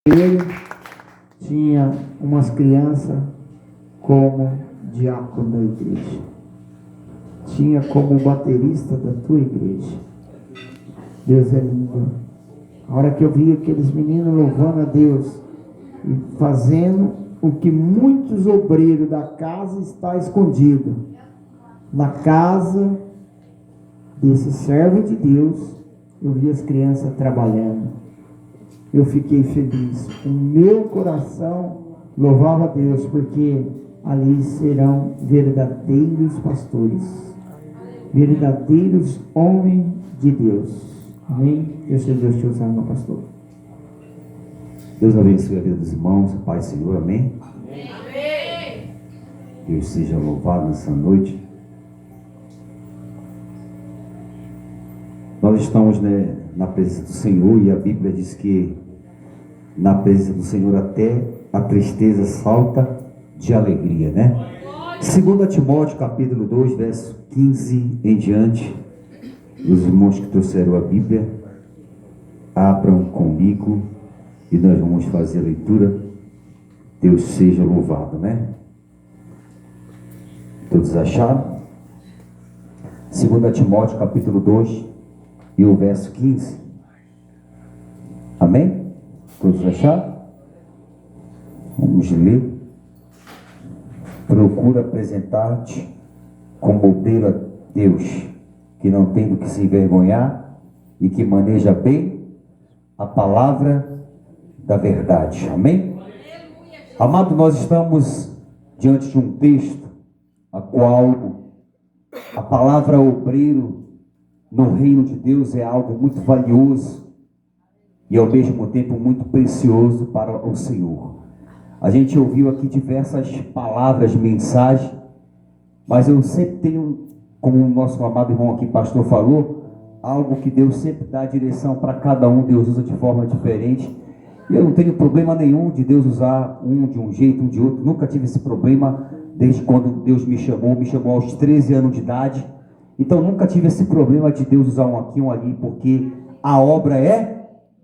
Ele tinha umas crianças como diácono da igreja, tinha como baterista da tua igreja. Deus é lindo. A hora que eu vi aqueles meninos louvando a Deus e fazendo o que muitos obreiros da casa está escondido, na casa desse servo de Deus, eu vi as crianças trabalhando. Eu fiquei feliz. O meu coração louvava a Deus, porque ali serão verdadeiros pastores, verdadeiros homens de Deus. Amém? Eu sei Deus te usar, meu pastor. Deus abençoe a vida dos irmãos, Pai Senhor, amém? Amém. Deus seja louvado nessa noite. Nós estamos na presença do Senhor, e a Bíblia diz que na presença do Senhor até a tristeza salta de alegria, né? 2 Timóteo capítulo 2, verso 15 em diante. Os irmãos que trouxeram a Bíblia, abram comigo e nós vamos fazer a leitura. Deus seja louvado, né? Todos acharam? 2 Timóteo capítulo 2 e o verso 15. Amém? Todos acharam? Vamos ler. Procura apresentar-te como modelo a Deus, que não tem do que se envergonhar e que maneja bem a palavra da verdade. Amém? Amado, nós estamos diante de um texto a qual a palavra obreiro no reino de Deus é algo muito valioso e ao mesmo tempo muito precioso para o Senhor. A gente ouviu aqui diversas palavras, mensagens, mas eu sempre tenho, como o nosso amado irmão aqui, pastor, falou, algo que Deus sempre dá direção para cada um. Deus usa de forma diferente, e eu não tenho problema nenhum de Deus usar um de um jeito, um de outro. Nunca tive esse problema desde quando Deus me chamou aos 13 anos de idade. Então nunca tive esse problema de Deus usar um aqui, um ali, porque a obra é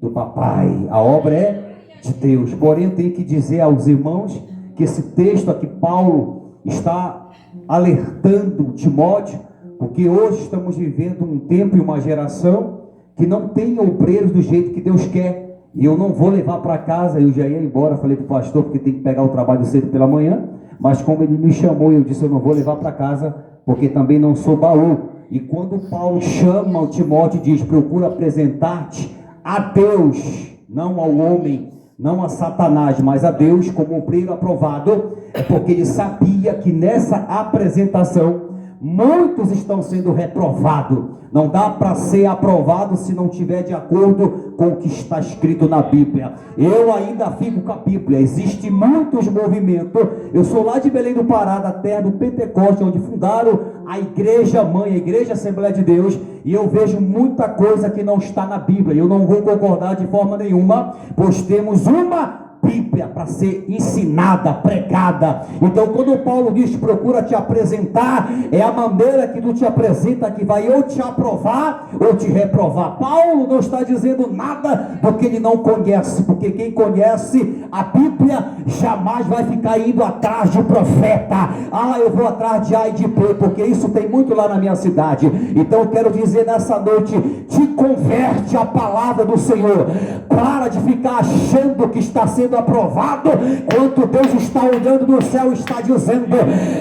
do papai, a obra é de Deus. Porém, eu tenho que dizer aos irmãos que esse texto aqui, Paulo está alertando Timóteo, porque hoje estamos vivendo um tempo e uma geração que não tem obreiros do jeito que Deus quer. E eu não vou levar para casa, eu já ia embora, falei para o pastor, porque tem que pegar o trabalho cedo pela manhã, mas como ele me chamou, eu disse, eu não vou levar para casa, porque também não sou baú. E quando Paulo chama o Timóteo e diz, procura apresentar-te a Deus, não ao homem, não a Satanás, mas a Deus como obreiro aprovado, é porque ele sabia que nessa apresentação muitos estão sendo reprovados. Não dá para ser aprovado se não tiver de acordo com o que está escrito na Bíblia. Eu ainda fico com a Bíblia. Existem muitos movimentos. Eu sou lá de Belém do Pará, da terra do Pentecoste, onde fundaram a igreja mãe, a igreja Assembleia de Deus, e eu vejo muita coisa que não está na Bíblia. Eu não vou concordar de forma nenhuma, pois temos uma Bíblia para ser ensinada, pregada. Então quando Paulo diz, procura te apresentar, é a maneira que tu te apresenta que vai ou te aprovar ou te reprovar. Paulo não está dizendo nada do que ele não conhece, porque quem conhece a Bíblia jamais vai ficar indo atrás de profeta. Eu vou atrás de A e de B, porque isso tem muito lá na minha cidade. Então eu quero dizer nessa noite, te converte à palavra do Senhor. Para de ficar achando que está sendo aprovado, quanto Deus está olhando do céu, está dizendo,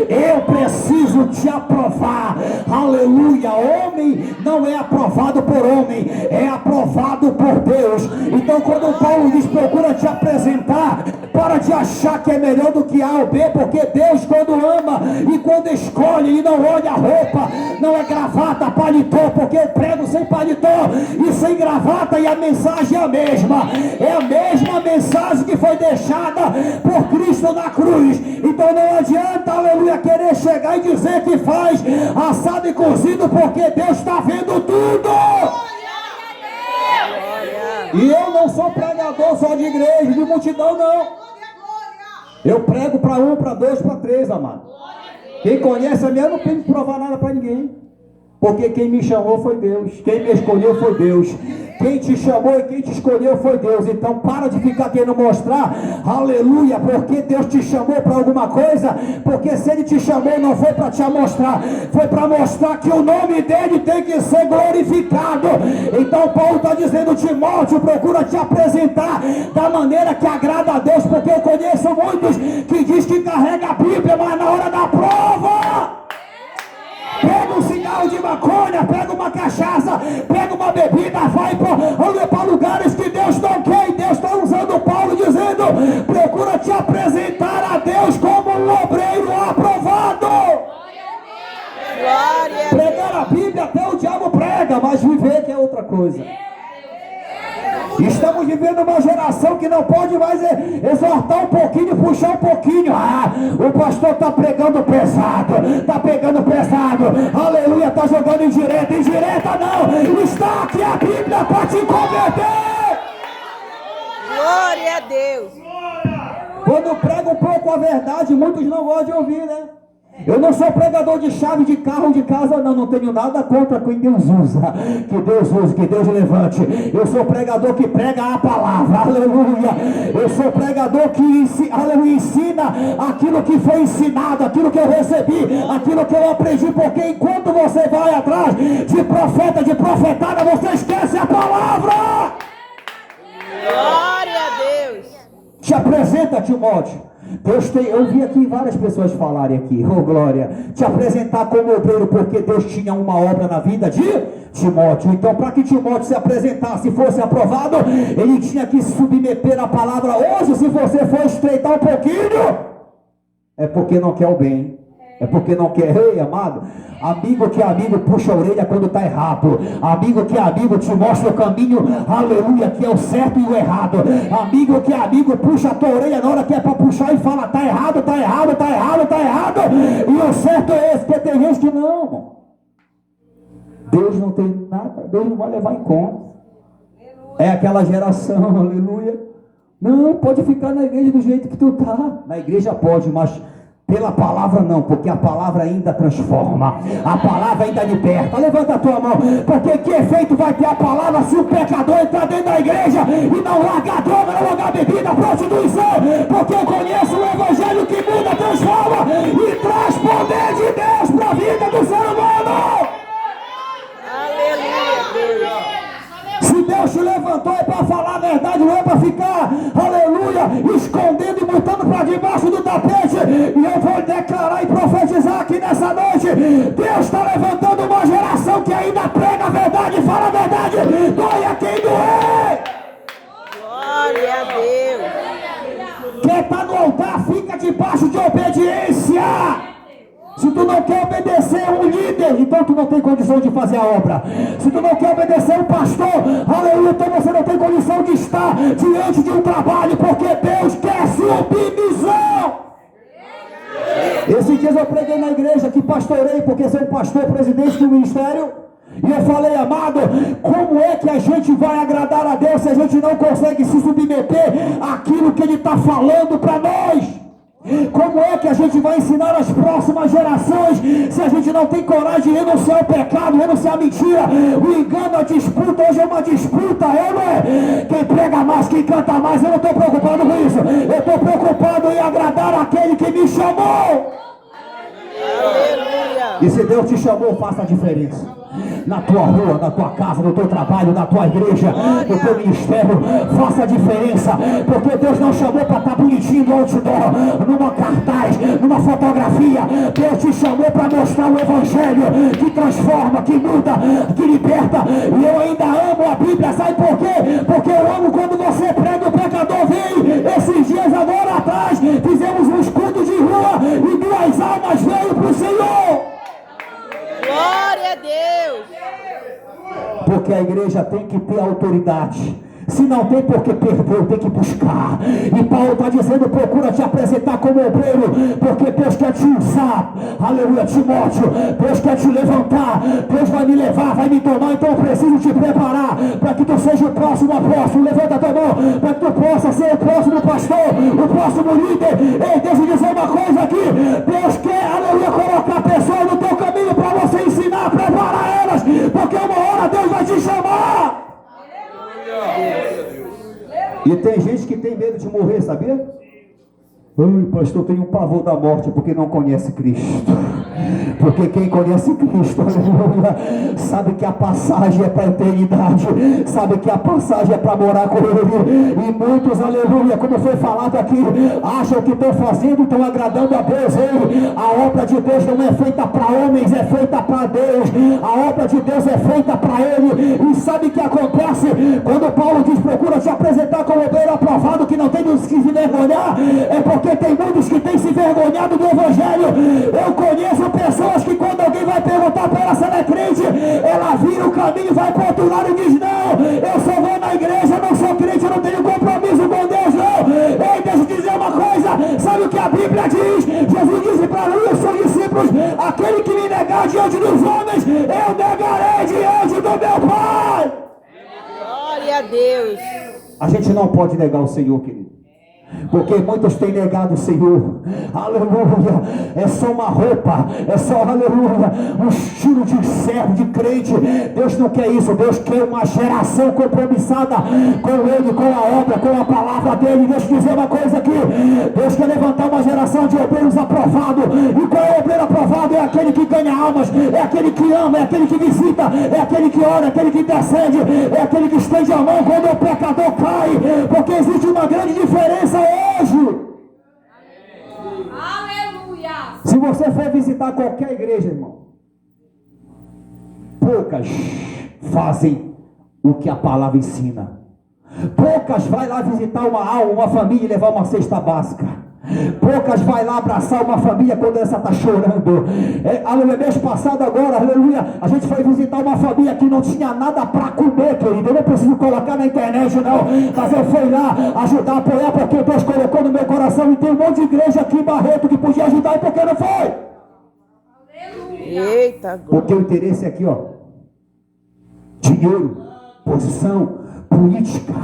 eu preciso te aprovar. Aleluia. Homem não é aprovado por homem, é aprovado por Deus. Então quando Paulo diz, procura te apresentar, para de achar que é melhor do que A ou B, porque Deus quando ama e quando escolhe, Ele não olha a roupa, não é gravata, paletó, porque eu prego sem paletó e sem gravata, e a mensagem é a mesma. É a mesma mensagem que foi deixada por Cristo na cruz. Então não adianta, aleluia, querer chegar e dizer que faz assado e cozido, porque Deus está vendo tudo. E eu não sou pregador só de igreja, de multidão, não. Eu prego para um, para dois, para três, amado. Quem conhece a minha não tem que provar nada para ninguém, porque quem me chamou foi Deus, quem me escolheu foi Deus. Quem te chamou e quem te escolheu foi Deus. Então para de ficar querendo mostrar, aleluia, porque Deus te chamou para alguma coisa. Porque se Ele te chamou, não foi para te mostrar, foi para mostrar que o nome dele tem que ser glorificado. Então Paulo está dizendo: Timóteo, procura te apresentar da maneira que agrada a Deus, porque eu conheço muitos que diz que carrega a Bíblia, mas na hora da prova pega um cigarro de maconha, pega uma cachaça, pega uma bebida, vai para lugares que Deus não quer. E Deus está usando Paulo dizendo: procura te apresentar a Deus como um obreiro aprovado. Pregar a Bíblia até o diabo prega, mas viver que é outra coisa. Estamos vivendo uma geração que não pode mais exortar um pouquinho, puxar um pouquinho. O pastor está pregando pesado, está pegando pesado, aleluia, está jogando indireta não, está aqui a Bíblia para te converter. Glória a Deus. Quando prega um pouco a verdade, muitos não gostam de ouvir, né? Eu não sou pregador de chave de carro, de casa, não tenho nada contra quem Deus usa, que Deus use, que Deus levante. Eu sou pregador que prega a palavra, aleluia. Eu sou pregador que ensina aquilo que foi ensinado, aquilo que eu recebi, aquilo que eu aprendi, porque enquanto você vai atrás de profeta, de profetada, você esquece a palavra. Glória a Deus. Te apresenta, Timóteo. Deus tem, eu vi aqui várias pessoas falarem aqui, oh glória, te apresentar como obreiro, porque Deus tinha uma obra na vida de Timóteo. Então para que Timóteo se apresentasse e fosse aprovado, ele tinha que se submeter à palavra. Hoje, se você for estreitar um pouquinho, é porque não quer o bem, é porque não quer. Ei, amado, amigo que amigo puxa a orelha quando está errado, amigo que amigo te mostra o caminho, aleluia, que é o certo e o errado. Amigo que amigo puxa a tua orelha na hora que é para puxar e fala: está errado, está errado, está errado, está errado, e o certo é esse. Porque tem gente que não, irmão. Deus não tem nada, Deus não vai levar em conta. É aquela geração, aleluia, não, pode ficar na igreja do jeito que tu tá. Na igreja pode, mas pela palavra não, porque a palavra ainda transforma, a palavra ainda liberta. Levanta a tua mão, porque que efeito vai ter a palavra se o pecador entrar dentro da igreja e não largar droga, não largar bebida, prostituição? Porque eu conheço o evangelho que muda, transforma e traz poder de Deus para a vida do ser humano. Aleluia, Deus. Se Deus te levantou é para falar a verdade, não é para ficar, aleluia, escondendo e botando para debaixo do tapete. E eu vou declarar e profetizar aqui nessa noite: Deus está levantando uma geração que ainda prega a verdade, fala a verdade, dói a quem doer. Glória a Deus. Quem está no altar fica debaixo de obediência. Se tu não quer obedecer um líder, então tu não tem condição de fazer a obra. Se tu não quer obedecer um pastor, aleluia, então você não tem condição de estar diante de um trabalho, porque Deus quer submissão. Esses dias eu preguei na igreja que pastorei, porque sou pastor, presidente do ministério, e eu falei: amado, como é que a gente vai agradar a Deus se a gente não consegue se submeter àquilo que Ele está falando para nós? Como é que a gente vai ensinar as próximas gerações se a gente não tem coragem de renunciar ao pecado, renunciar à mentira, o engano, a disputa? Hoje é uma disputa, não é? Quem prega mais, quem canta mais. Eu não estou preocupado com isso, eu estou preocupado em agradar aquele que me chamou. Aleluia. E se Deus te chamou, faça a diferença. Na tua rua, na tua casa, no teu trabalho, na tua igreja, no teu ministério, faça a diferença. Porque Deus não chamou para estar bonitinho no outdoor, numa cartaz, numa fotografia. Deus te chamou para mostrar o evangelho que transforma, que muda, que liberta. E eu ainda amo a Bíblia, sabe por quê? Porque eu amo quando você prega, o pecador vem. Esses dias agora atrás fizemos um escudo de rua e 2 almas veio para o Senhor. Glória a Deus. Porque a igreja tem que ter autoridade. Se não tem, porque perdeu, tem que buscar. E Paulo está dizendo: procura te apresentar como obreiro, porque Deus quer te usar. Aleluia, Timóteo, Deus quer te levantar. Deus vai me levar, vai me tomar. Então eu preciso te preparar para que tu seja o próximo apóstolo. Levanta a tua mão, para que tu possa ser o próximo pastor, o próximo líder. Ei, deixa eu dizer uma coisa aqui: Deus quer, aleluia, colocar pessoas no teu caminho para você ensinar, preparar elas, porque uma hora Deus vai te chamar. E tem gente que tem medo de morrer, sabia? Ai, pastor, tem um pavor da morte porque não conhece Cristo. Porque quem conhece Cristo, aleluia, sabe que a passagem é para a eternidade, sabe que a passagem é para morar com Ele. E muitos, aleluia, como foi falado aqui, acham que estão fazendo, estão agradando a Deus. Ei, a obra de Deus não é feita para homens, é feita para Deus. A obra de Deus é feita para Ele. E sabe o que acontece? Quando Paulo diz, procura te apresentar como obreiro aprovado, que não tem dos que se vergonhar, é porque tem muitos que têm se vergonhado do Evangelho. Eu conheço pessoas que quando alguém vai perguntar para ela se ela é crente, ela vira o caminho, vai para o outro lado e diz, não, eu só vou na igreja, não sou crente, eu não tenho compromisso com Deus, não. Ei, deixa eu dizer uma coisa, sabe o que a Bíblia diz? Jesus disse para os seus discípulos, aquele que me negar diante dos homens, eu negarei diante do meu Pai. Glória a Deus. A gente não pode negar o Senhor, querido, porque muitos têm negado o Senhor. Aleluia. É só uma roupa, é só, aleluia, um estilo de servo, de crente. Deus não quer isso. Deus quer uma geração compromissada com Ele, com a obra, com a palavra dEle. Deixa eu dizer uma coisa aqui, Deus quer levantar uma geração de obreiros aprovados. E qual é o obreiro aprovado? É aquele que ganha almas, é aquele que ama, é aquele que visita, é aquele que ora, é aquele que intercede, é aquele que estende a mão quando o pecador cai. Porque existe uma grande diferença hoje. Aleluia. Se você for visitar qualquer igreja, irmão, poucas fazem o que a palavra ensina. Poucas vai lá visitar uma alma, uma família e levar uma cesta básica. Poucas vai lá abraçar uma família quando essa está chorando. Aleluia, mês passado agora, aleluia, a gente foi visitar uma família que não tinha nada para comer, querido. Eu não preciso colocar na internet não, mas eu fui lá ajudar, apoiar, porque Deus colocou no meu coração. E tem um monte de igreja aqui em Barreto que podia ajudar, e por que não foi? Eita, glória. Porque o interesse é aqui, ó, dinheiro, posição, política.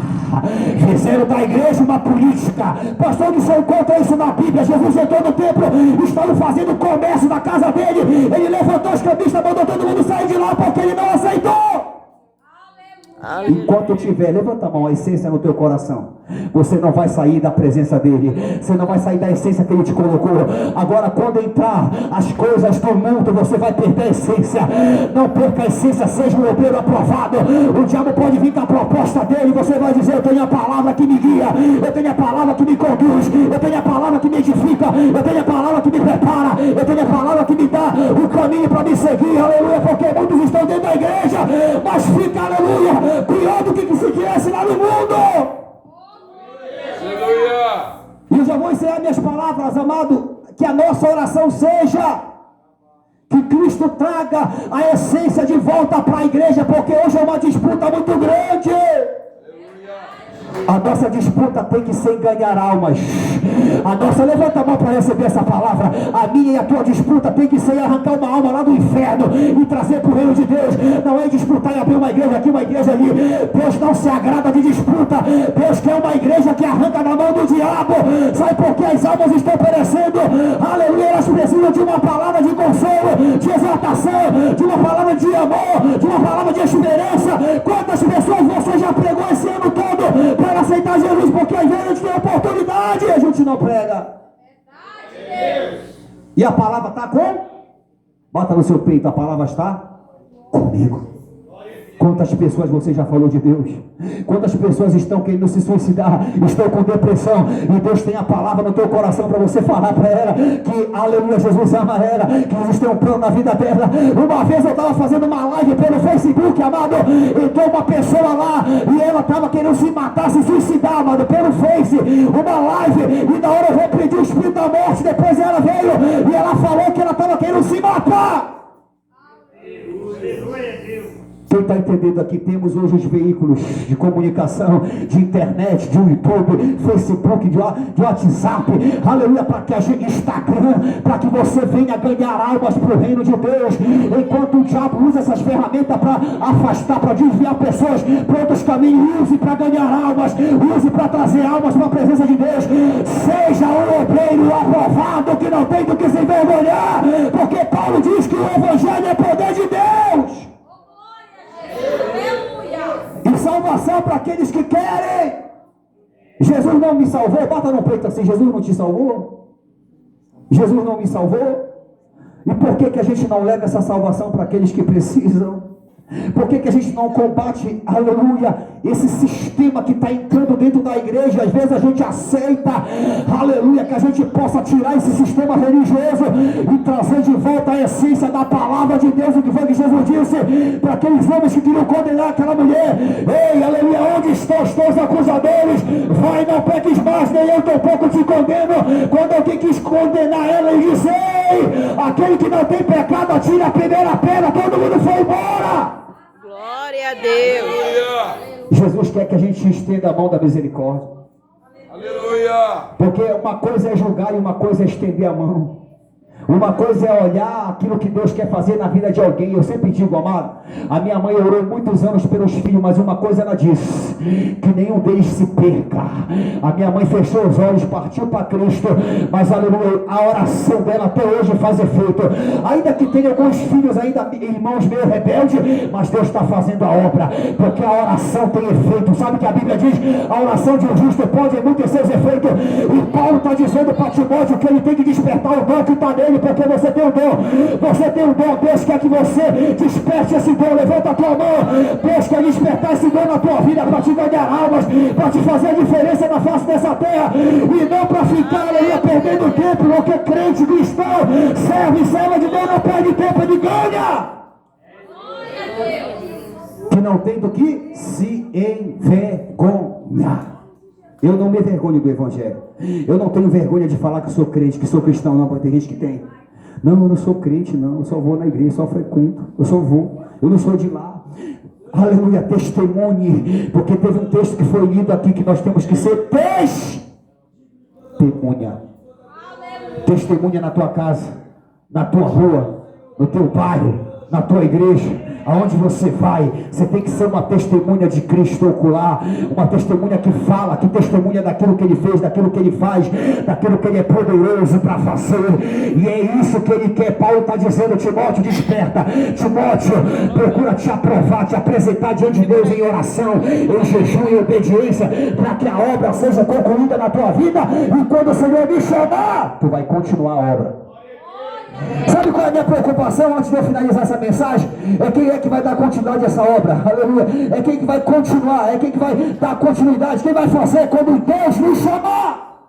Fizeram da igreja uma política. Pastor, que só encontra isso na Bíblia. Jesus entrou no templo, estavam fazendo comércio na casa dele. Ele levantou os cambistas, mandou todo mundo sair de lá porque ele não aceitou. Enquanto tiver, levanta a mão, a essência no teu coração, você não vai sair da presença dele, você não vai sair da essência que ele te colocou. Agora, quando entrar as coisas do mundo, você vai perder a essência. Não perca a essência, seja um obreiro aprovado. O diabo pode vir com a proposta dele, você vai dizer, eu tenho a palavra que me guia, eu tenho a palavra que me conduz, eu tenho a palavra que me edifica, eu tenho a palavra que me prepara, eu tenho a palavra que me dá o caminho para me seguir, aleluia, porque muitos estão dentro da igreja, mas fica, aleluia, pior do que se tivesse lá no mundo. E eu já vou encerrar minhas palavras, amado. Que a nossa oração seja que Cristo traga a essência de volta para a igreja, porque hoje é uma disputa muito grande. A nossa disputa tem que ser em ganhar almas. A nossa, levanta a mão para receber essa palavra. A minha e a tua disputa tem que ser arrancar uma alma lá do inferno e trazer para o reino de Deus. Não é disputar e abrir uma igreja aqui, uma igreja ali. Deus não se agrada de disputa. Deus quer uma igreja que arranca na mão do diabo. Sabe por que as almas estão perecendo? Aleluia, elas precisam de uma palavra de consolo, de exaltação, de uma palavra de amor, de uma palavra de esperança. Quantas pessoas você já pregou esse ano todo para aceitar Jesus? Porque às vezes a gente tem oportunidade e a gente não prega. E a palavra está com? Bota no seu peito, a palavra está comigo. Quantas pessoas você já falou de Deus? Quantas pessoas estão querendo se suicidar, estão com depressão, e Deus tem a palavra no teu coração para você falar para ela que, aleluia, Jesus ama ela, que existe um plano na vida dela. Uma vez eu estava fazendo uma live pelo Facebook, amado, entrou uma pessoa lá e ela estava querendo se matar, se suicidar, amado, pelo Face, uma live, e na hora eu repreendi o espírito da morte. Depois ela veio e ela falou que ela estava querendo se matar. Quem está entendendo aqui? Temos hoje os veículos de comunicação, de internet, de YouTube, Facebook, de WhatsApp, aleluia, para que a gente, Instagram, para que você venha ganhar almas para o reino de Deus. Enquanto o diabo usa essas ferramentas para afastar, para desviar pessoas para outros caminhos, use para ganhar almas, use para trazer almas para a presença de Deus. Seja um obreiro aprovado, que não tem do que se envergonhar, porque Paulo diz que o evangelho é poder de Deus. E salvação só para aqueles que querem. Jesus não me salvou. Bota no peito assim: Jesus não te salvou? Jesus não me salvou? E por que a gente não leva essa salvação para aqueles que precisam? Por que a gente não combate, aleluia, esse sistema que está entrando dentro da igreja? Às vezes a gente aceita, aleluia, que a gente possa tirar esse sistema religioso e trazer de volta a essência da palavra de Deus, o que foi que Jesus disse para aqueles homens que queriam condenar aquela mulher: ei, aleluia, onde estão os teus acusadores? Vai, não peques mais, nem eu tampouco te condeno. Quando alguém quis condenar ela, ele disse: ei, aquele que não tem pecado, atire a primeira pedra. Todo mundo foi embora. Glória a Deus. Jesus quer que a gente estenda a mão da misericórdia. Aleluia. Porque uma coisa é julgar e uma coisa é estender a mão. Uma coisa é olhar aquilo que Deus quer fazer na vida de alguém. Eu sempre digo, amado, a minha mãe orou muitos anos pelos filhos, mas uma coisa ela disse: que nenhum deles se perca. A minha mãe fechou os olhos, partiu para Cristo, mas aleluia, a oração dela até hoje faz efeito. Ainda que tenha alguns filhos, ainda irmãos meio rebeldes, mas Deus está fazendo a obra, porque a oração tem efeito. Sabe que a Bíblia diz: a oração de um justo pode muito seus efeitos. E Paulo está dizendo para Timóteo que ele tem que despertar o dom que está nele, porque você tem um dom. Você tem um dom. Deus quer que você desperte esse dom. Levanta a tua mão. Deus quer despertar esse dom na tua vida, para te ganhar almas, para te fazer a diferença na face dessa terra, e não para ficar aí perdendo tempo, porque crente cristão, serve e serva de Deus, não perde tempo, ele ganha. Que não tem do que se envergonhar. Eu não me envergonho do evangelho. Eu não tenho vergonha de falar que sou crente, que sou cristão, não, porque tem gente que tem. Não, eu não sou crente, não. Eu só vou na igreja, só frequento. Eu só vou. Eu não sou de lá. Aleluia, testemunhe. Porque teve um texto que foi lido aqui, que nós temos que ser testemunha. Testemunha na tua casa, na tua rua, no teu bairro, na tua igreja. Aonde você vai, você tem que ser uma testemunha de Cristo ocular, uma testemunha que fala, que testemunha daquilo que ele fez, daquilo que ele faz, daquilo que ele é poderoso para fazer. E é isso que ele quer. Paulo está dizendo: Timóteo, desperta. Timóteo, procura te aprovar, te apresentar diante de Deus em oração, em jejum e obediência, para que a obra seja concluída na tua vida. E quando o Senhor me chamar, tu vai continuar a obra. Sabe qual é a minha preocupação antes de eu finalizar essa mensagem? É quem é que vai dar continuidade a essa obra. Aleluia. É quem que vai continuar, é quem que vai dar continuidade, quem vai fazer quando Deus me chamar.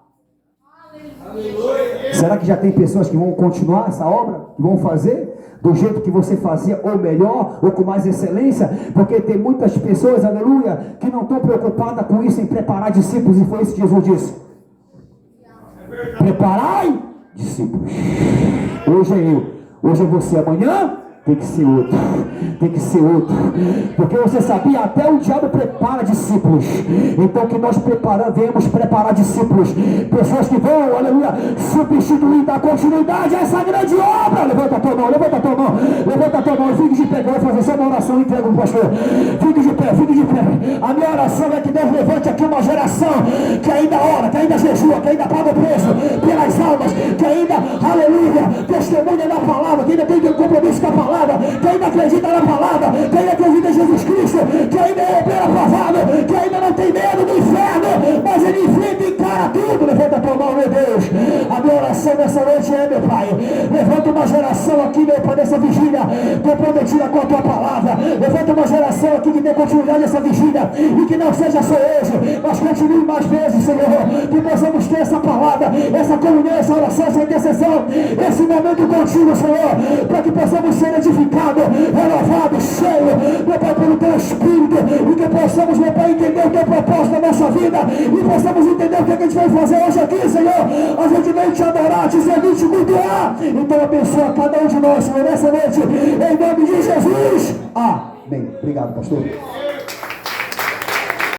Aleluia. Será que já tem pessoas que vão continuar essa obra? Que vão fazer do jeito que você fazia, ou melhor, ou com mais excelência? Porque tem muitas pessoas, aleluia, que não estão preocupadas com isso, em preparar discípulos. E foi isso que Jesus disse: preparai discípulos. Hoje é eu, hoje é você, amanhã tem que ser outro, tem que ser outro. Porque você sabia, até o diabo prepara discípulos. Então que nós venhamos preparar discípulos, pessoas que vão, aleluia, substituir, dar continuidade a essa grande obra. Levanta a tua mão, levanta a tua mão, levanta a tua mão, fique de pé, eu vou fazer só uma oração e entrega para o pastor. Fique de pé, fique de pé. A minha oração é que Deus levante aqui uma geração que ainda ora, que ainda jejua, que ainda paga o preço pelas almas, que ainda, aleluia, testemunha da palavra, que ainda tem compromisso com a palavra, que ainda acredita na palavra, que ainda acredita em Jesus Cristo, que ainda é obreiro aprovado, que ainda não tem medo do inferno, mas ele enfrenta e encara tudo. Levanta a tua mão, meu Deus. A minha oração nessa noite é, meu Pai, levanta uma geração aqui, meu Pai, nessa vigília comprometida com a tua palavra. Levanta uma geração aqui que dê continuidade a essa vigília, e que não seja só hoje, mas continue mais vezes, Senhor, que possamos ter essa palavra, essa comunhão, essa oração, essa intercessão, esse momento contigo, Senhor, para que possamos ser edificado, renovado, cheio, meu Pai, pelo teu Espírito, e que possamos, meu Pai, entender o teu propósito na nossa vida, e possamos entender o que a gente vai fazer hoje aqui, Senhor. A gente vem te adorar, te servir, te cultuar. Então abençoa cada um de nós, Senhor, nessa noite, em nome de Jesus. Amém. Obrigado, pastor.